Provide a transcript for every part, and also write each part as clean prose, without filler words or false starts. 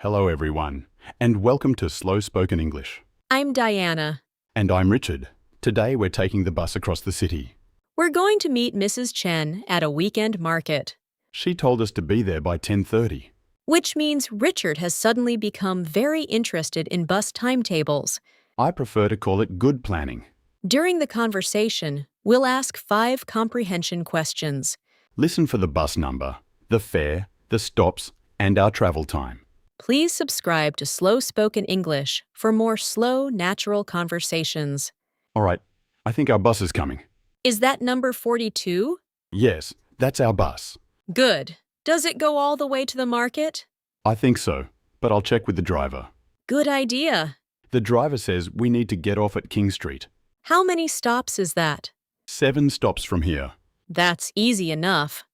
Hello everyone, and welcome to Slow Spoken English. I'm Diana. And I'm Richard. Today we're taking the bus across the city. We're going to meet Mrs. Chen at a weekend market, She told us to be there by 10:30. which means Richard has suddenly become very interested in bus timetables. I prefer to call it good planning. During the conversation, we'll ask 5 comprehension questions. Listen for the bus number, the fare, the stops, and our travel time. Please subscribe to Slow Spoken English for more slow, natural conversations. All right, I think our bus is coming. Is that number 42? Yes, that's our bus. Good. Does it go all the way to the market? I think so, but I'll check with the driver. Good idea. The driver says we need to get off at King Street. How many stops is that? 7 stops from here. That's easy enough.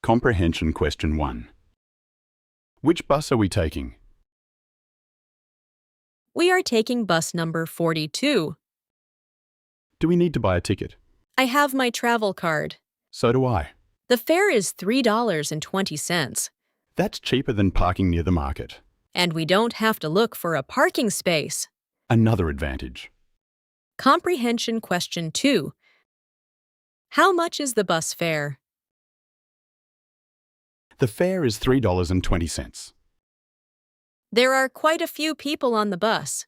Comprehension question 1. Which bus are we taking? We are taking bus number 42. Do we need to buy a ticket? I have my travel card. So do I. The fare is $3.20, That's cheaper than parking near the market. and we don't have to look for a parking space. Another advantage. Comprehension question 2. How much is the bus fare? The fare is $3.20. There are quite a few people on the bus.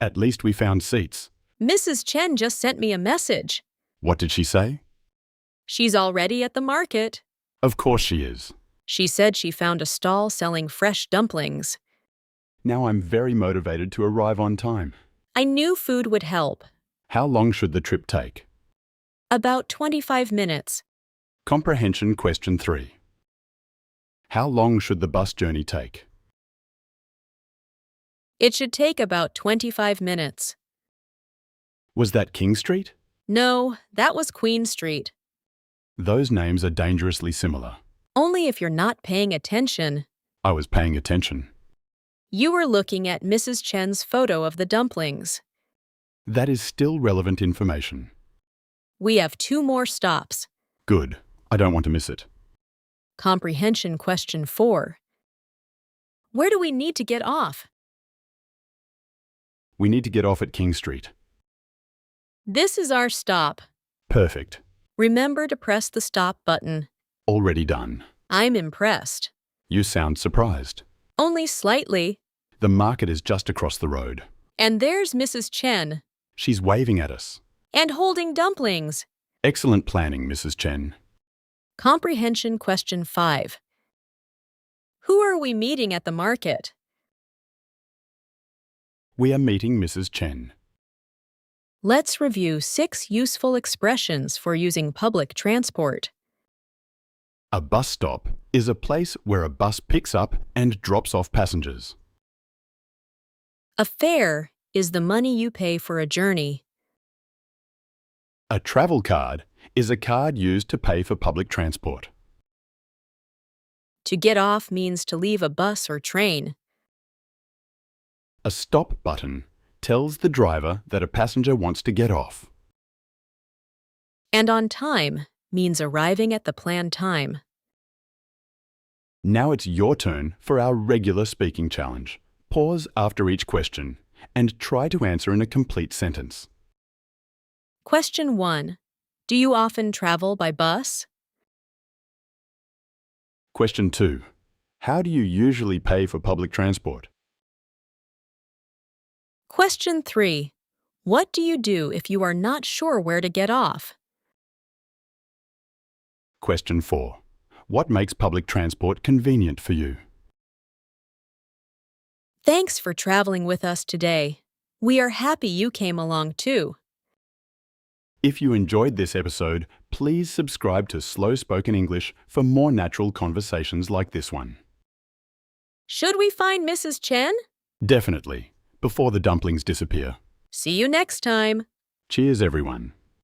At least we found seats. Mrs. Chen just sent me a message. What did she say? She's already at the market. Of course she is. She said she found a stall selling fresh dumplings. Now I'm very motivated to arrive on time. I knew food would help. How long should the trip take? About 25 minutes. Comprehension question 3. How long should the bus journey take? It should take about 25 minutes. Was that King Street? No, that was Queen Street. Those names are dangerously similar. Only if you're not paying attention. I was paying attention. You were looking at Mrs. Chen's photo of the dumplings. That is still relevant information. We have 2 more stops. Good. I don't want to miss it. Comprehension question 4. Where do we need to get off? We need to get off at King Street. This is our stop. Perfect. Remember to press the stop button. Already done. I'm impressed. You sound surprised. Only slightly. The market is just across the road. And there's Mrs. Chen. She's waving at us. And holding dumplings. Excellent planning, Mrs. Chen. Comprehension question 5. Who are we meeting at the market? We are meeting Mrs. Chen. Let's review 6 useful expressions for using public transport. A bus stop is a place where a bus picks up and drops off passengers. A fare is the money you pay for a journey. A travel card is a card used to pay for public transport. To get off means to leave a bus or train. A stop button tells the driver that a passenger wants to get off. And on time means arriving at the planned time. Now it's your turn for our regular speaking challenge. Pause after each question and try to answer in a complete sentence. Question 1. Do you often travel by bus? Question 2. How do you usually pay for public transport? Question 3. What do you do if you are not sure where to get off? Question 4. What makes public transport convenient for you? Thanks for traveling with us today. We are happy you came along too. If you enjoyed this episode, please subscribe to Slow Spoken English for more natural conversations like this one. Should we find Mrs. Chen? Definitely, before the dumplings disappear. See you next time. Cheers, everyone.